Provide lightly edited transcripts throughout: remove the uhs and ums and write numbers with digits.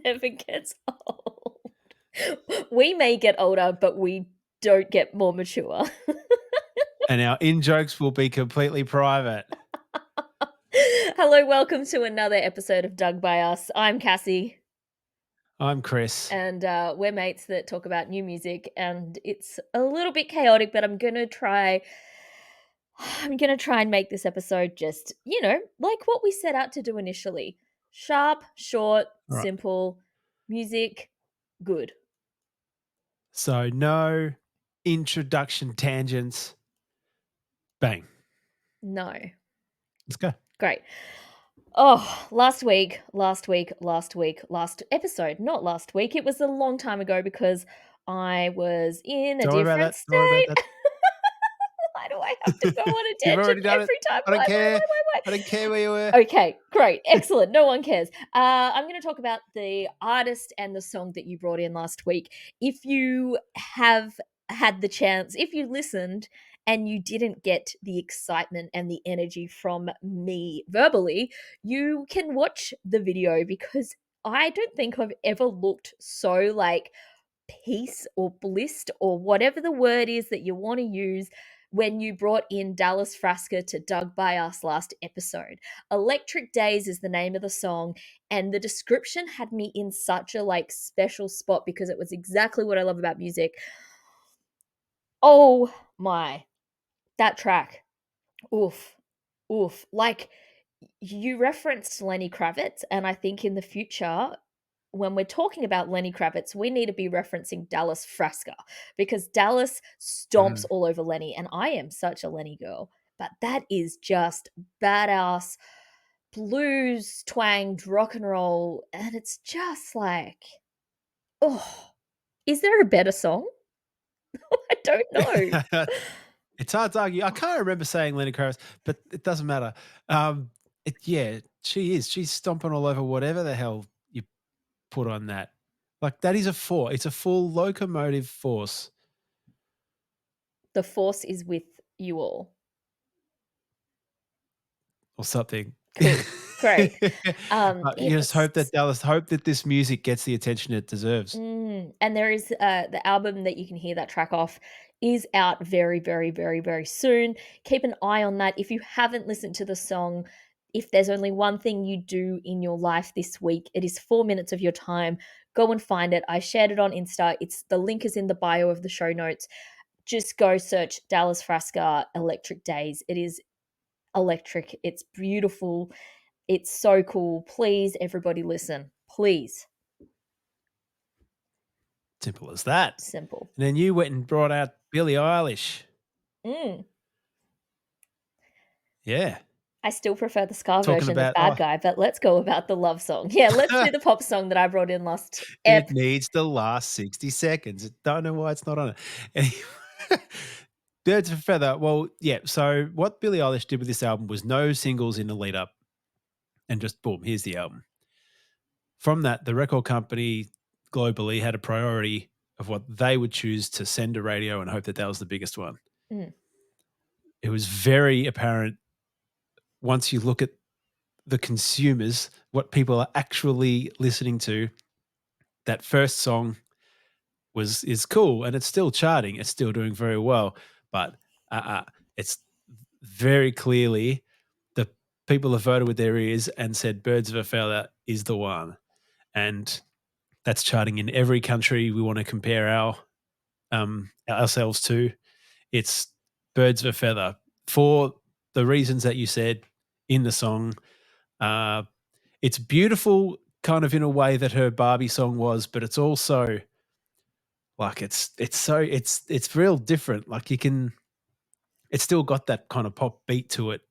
never gets old. We may get older, but we don't get more mature. And our in-jokes will be completely private. Hello, welcome to another episode of Dug by Us. I'm Cassie, I'm Chris. and we're mates that talk about new music, and it's a little bit chaotic, but I'm gonna try and make this episode just, like what we set out to do initially. Sharp, short, All right. simple, music, good. So no introduction tangents. Bang. No. Let's go. Great. Oh, last episode, not last week. It was a long time ago because I was in a Don't worry about different that. Don't worry state. about Why do I have to go on a You've tangent already done it. every time? I don't care. Why? I don't care where you were. Okay, great. Excellent. No one cares. I'm going to talk about the artist and the song that you brought in last week. If you have had the chance, if you listened and you didn't get the excitement and the energy from me verbally, you can watch the video because I don't think I've ever looked so like peace or blissed or whatever the word is that you want to use when you brought in Dallas Frasca to Dug by Us last episode. Electric Days is the name of the song, and the description had me in such a like special spot because it was exactly what I love about music. Oh my, that track. Oof. Oof. Like you referenced Lenny Kravitz, and I think in the future when we're talking about Lenny Kravitz, we need to be referencing Dallas Frasca because Dallas stomps Mm. all over Lenny, and I am such a Lenny girl. But that is just badass blues twanged rock and roll, and it's just like, oh, is there a better song? I don't know. It's hard to argue. I can't remember saying Lenny Kravitz, but it doesn't matter. Yeah, she is. She's stomping all over whatever the hell you put on that. Like that is a force. It's a full locomotive force. The force is with you all. Or something. Cool. Great. You just hope It's that this music gets the attention it deserves. And there is the album that you can hear that track off is out very, very, very, very soon. Keep an eye on that. If you haven't listened to the song, if there's only one thing you do in your life this week, it is 4 minutes of your time. Go and find it. I shared it on Insta. It's the link is in the bio of the show notes. Just go search Dallas Frasca Electric Days. It is electric. It's beautiful. It's so cool. Please, everybody, listen. Please. Simple as that. Simple. And then you went and brought out Billie Eilish. Mm. Yeah. I still prefer the ska Talking version of about, Bad Guy, but let's go about the love song. Yeah, let's do the pop song that I brought in last it ep. needs the last 60 seconds. Don't know why it's not on it. Anyway, Birds of a Feather. Well, yeah. So what Billie Eilish did with this album was no singles in the lead up and just boom, here's the album. From that, the record company globally had a priority of what they would choose to send to radio and hope that that was the biggest one. Mm. It was very apparent once you look at the consumers, what people are actually listening to, that first song is cool and it's still charting. It's still doing very well, but it's very clearly the people have voted with their ears and said Birds of a Feather is the one. And that's charting in every country we want to compare ourselves to. It's Birds of a Feather for the reasons that you said in the song. It's beautiful kind of in a way that her Barbie song was, but it's also like it's real different. Like it's still got that kind of pop beat to it.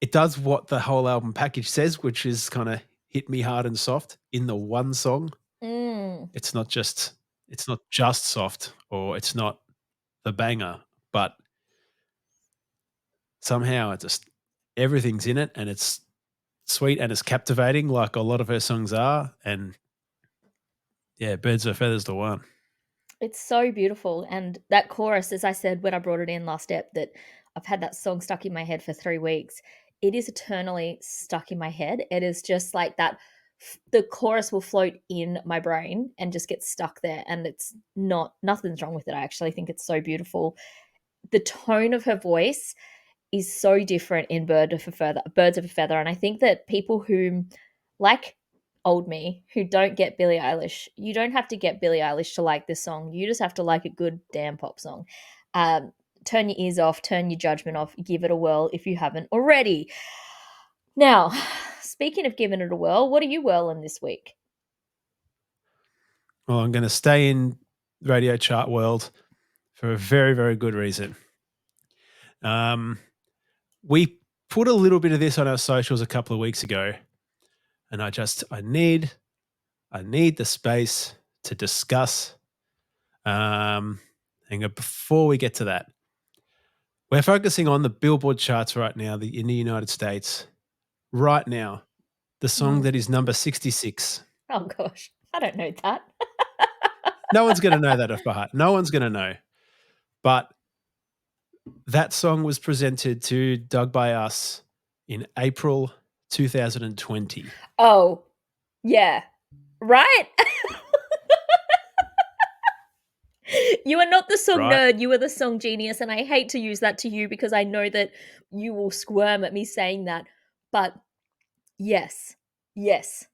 It does what the whole album package says, which is kind of hit me hard and soft in the one song. Mm. It's not just soft, or it's not the banger, but somehow it just everything's in it and it's sweet and it's captivating like a lot of her songs are. And yeah, Birds of a Feather's the one. It's so beautiful. And that chorus, as I said when I brought it in last ep, that I've had that song stuck in my head for 3 weeks. It is eternally stuck in my head. It is just like that the chorus will float in my brain and just get stuck there, and it's nothing's wrong with it. I actually think it's so beautiful. The tone of her voice is so different in Birds of a Feather, and I think that people who like old me who don't get Billie Eilish, you don't have to get Billie Eilish to like this song. You just have to like a good damn pop song. Um, Turn your ears off, turn your judgment off, give it a whirl if you haven't already. Now, speaking of giving it a whirl, what are you whirling this week? Well, I'm going to stay in radio chart world for a very, very good reason. We put a little bit of this on our socials a couple of weeks ago, and I need the space to discuss. Hang on, before we get to that, we're focusing on the Billboard charts right now, in the United States. Right now, the song that is number 66. Oh gosh, I don't know that. No one's going to know that off by heart. No one's going to know. But that song was presented to Doug by Us in April 2020. Oh, yeah. Right? You are not the song Right? nerd, you are the song genius, and I hate to use that to you because I know that you will squirm at me saying that. But yes, yes,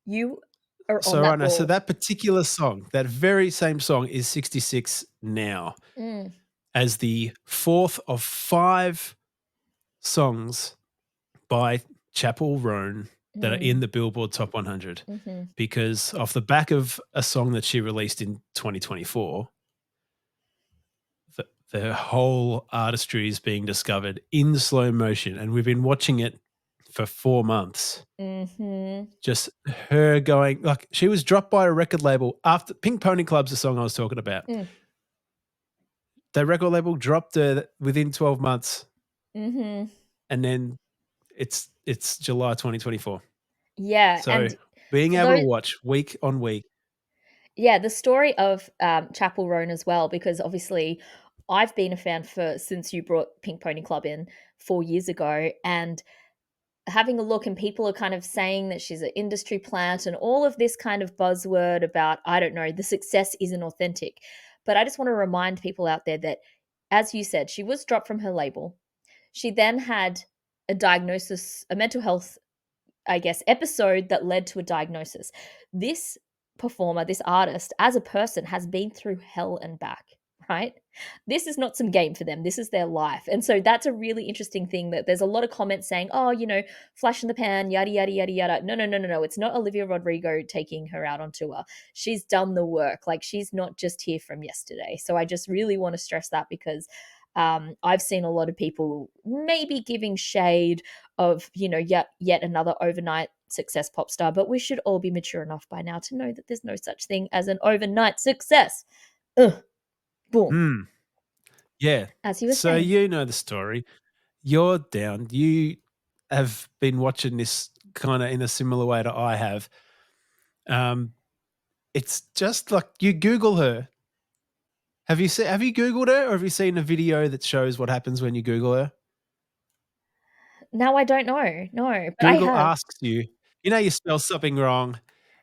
you are on So right that now, so ball. that particular song, that very same song is 66 now Mm, as the fourth of 5 songs by Chappell Roan that are in mm, the Billboard Top 100. mhm. Because off the back of a song that she released in 2024, the whole artistry is being discovered in slow motion. And we've been watching it for 4 months. Mhm. Just her going, like, she was dropped by a record label after Pink Pony Club's the song I was talking about. Mm, The record label dropped her within 12 months, mhm. and then it's July 2024. Yeah, So and being for able to those watch week on week. yeah, the story of, Chappell Roan as well, because obviously I've been a fan since you brought Pink Pony Club in 4 years ago, and having a look, and people are kind of saying that she's an industry plant and all of this kind of buzzword about, I don't know, the success isn't authentic. But I just want to remind people out there that, as you said, she was dropped from her label. She then had a diagnosis, a mental health, I guess, episode that led to a diagnosis. This performer, this artist, as a person, has been through hell and back, right? This is not some game for them. This is their life. And so that's a really interesting thing that there's a lot of comments saying, oh, flash in the pan, yada, yada, yada, yada. No, no, no, no, no. It's not Olivia Rodrigo taking her out on tour. She's done the work. Like, she's not just here from yesterday. So I just really want to stress that because I've seen a lot of people maybe giving shade of yet another overnight success pop star, but we should all be mature enough by now to know that there's no such thing as an overnight success. Ugh, boom. Hmm. Yeah. As you were So saying. you know the story. You're down. You have been watching this kind of in a similar way to I have. Um, it's just like you Google her. Have you Googled her, or have you seen a video that shows what happens when you Google her? Now I don't know. No, but I Google have. asks you, you spell something wrong,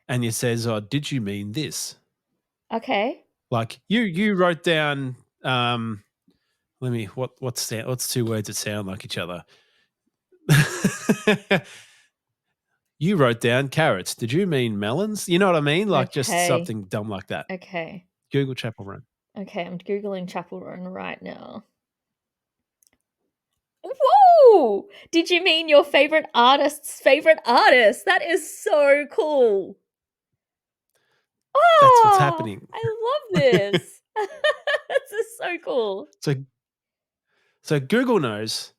and it says, "Oh, did you mean this?" Okay. Like you wrote down. Let me what's 2 words that sound like each other? You wrote down carrots. Did you mean melons? You know what I mean? Like just Okay. something dumb like that. Okay. Google Chapel Run. Okay. I'm Googling Chapel Roan right now. Whoa! Did you mean your favorite artist's favorite artist? That is so cool. That's what's Oh, happening. I love this. This is so cool. So Google knows.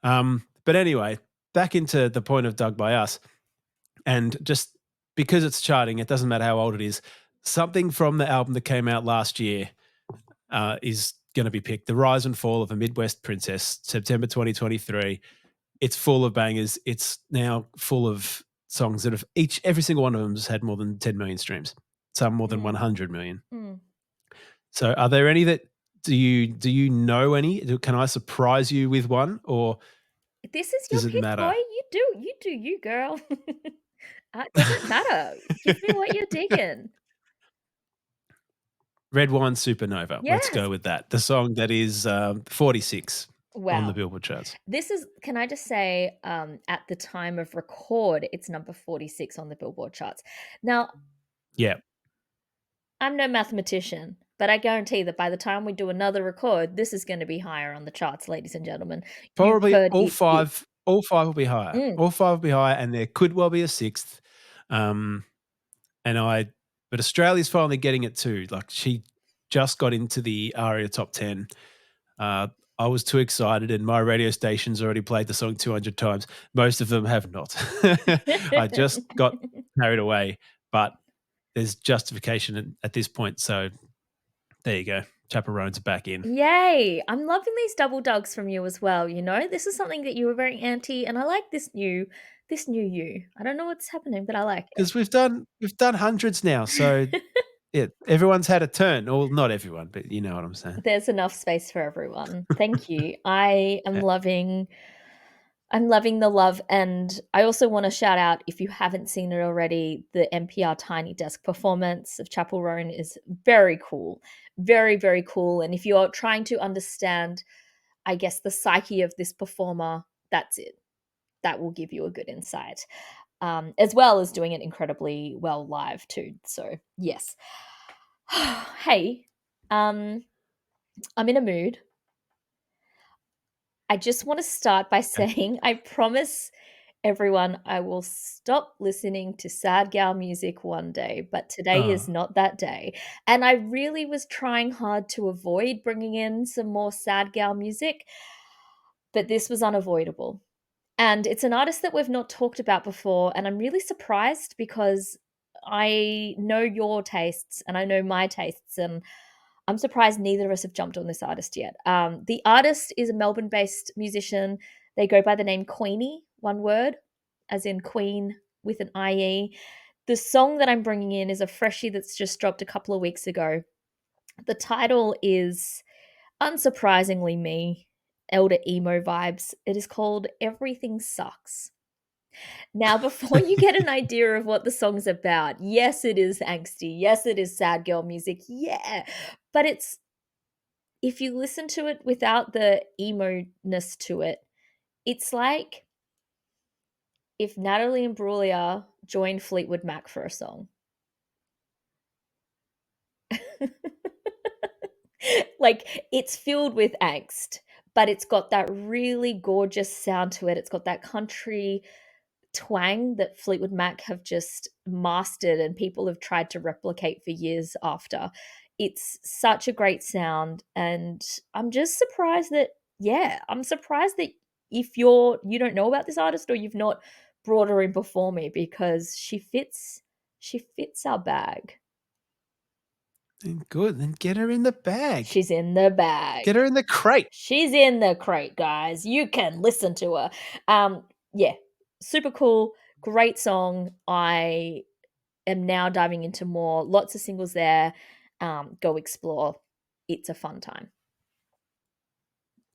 But anyway, back into the point of Doug by Us, and just because it's charting, it doesn't matter how old it is. Something from the album that came out last year is going to be picked. The Rise and Fall of a Midwest Princess, September 2023. It's full of bangers. It's now full of songs that have every single one of them has had more than 10 million streams, some more than Mm, 100 million. mm. So are there any that do you know any? Can I surprise you with one, or This is your does it pick, boy. matter? You do you, girl. It doesn't matter. Give me what you're digging. Red Wine Supernova. Let's Yes. go with that. The song that is 46 on the Wow. Billboard charts. This is can I just say, at the time of record, it's number 46 on the Billboard charts. Now, Yeah. I'm no mathematician, but I guarantee that by the time we do another record, this is gonna be higher on the charts, ladies and gentlemen. You've Probably heard it here. all 5 will be higher. Mm. All 5 will be higher, and there could well be a 6th. Um, and I but Australia's finally getting it too. Like, she just got into the ARIA top 10. Uh, I was too excited, and my radio station's already played the song 200 times. Most of them have not. I just got carried away, but there's justification at this point, so there you go. Chappell Roan's back in. Yay! I'm loving these double dogs from you as well, you know? This is something that you were very anti, and I like this new you. I don't know what's happening, but I like it. 'Cause we've done hundreds now, so yeah, everyone's had a turn. Well, not everyone, but you know what I'm saying. There's enough space for everyone. Thank you. I am Yeah. loving the love, and I also wanna shout out, if you haven't seen it already, the NPR Tiny Desk performance of Chappell Roan is very cool. Very, very cool, and if you're trying to understand, I guess, the psyche of this performer, that's it. That will give you a good insight, as well as doing it incredibly well live too, so yes. Hey, um, I'm in a mood. I just want to start by Okay. saying I promise everyone I will stop listening to sad gal music one day, but today is Oh, not that day. And I really was trying hard to avoid bringing in some more sad gal music, but this was unavoidable. And it's an artist that we've not talked about before, and I'm really surprised because I know your tastes and I know my tastes, and I'm surprised neither of us have jumped on this artist yet. The artist is a Melbourne-based musician. They go by the name Queenie, one word, as in Queen with an IE. The song that I'm bringing in is a freshie that's just dropped a couple of weeks ago. The title is unsurprisingly me, elder emo vibes. It is called Everything Sucks. Now, before you get an idea of what the song's about, yes, it is angsty. Yes, it is sad girl music. Yeah. But it's if you listen to it without the emo-ness to it, it's like if Natalie Imbruglia joined Fleetwood Mac for a song. Like, it's filled with angst, but it's got that really gorgeous sound to it. It's got that country twang that Fleetwood Mac have just mastered and people have tried to replicate for years after. It's such a great sound, and I'm just surprised that I'm surprised that if you don't know about this artist or you've not brought her in before me because she fits our bag. then good. Then get her in the bag. She's in the bag. Get her in the crate. She's in the crate, guys. You can listen to her. Yeah, super cool, great song. I am now diving into more. Lots of singles there. Go explore. It's a fun time.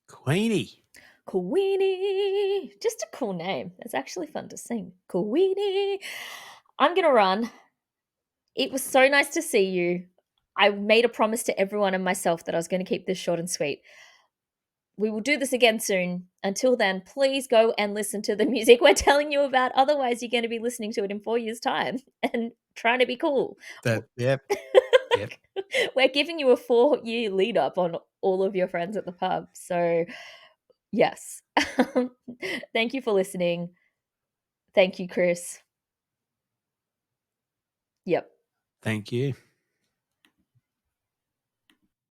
Queenie. Queenie, just a cool name. It's actually fun to sing. Queenie. I'm gonna run. It was so nice to see you. I made a promise to everyone and myself that I was going to keep this short and sweet. We will do this again soon. Until then, please go and listen to the music we're telling you about. Otherwise, you're going to be listening to it in 4 years' time and trying to be cool. That yep, yep. We're giving you a 4-year lead up on all of your friends at the pub. So, yes. Thank you for listening. Thank you, Chris. Yep. Thank you.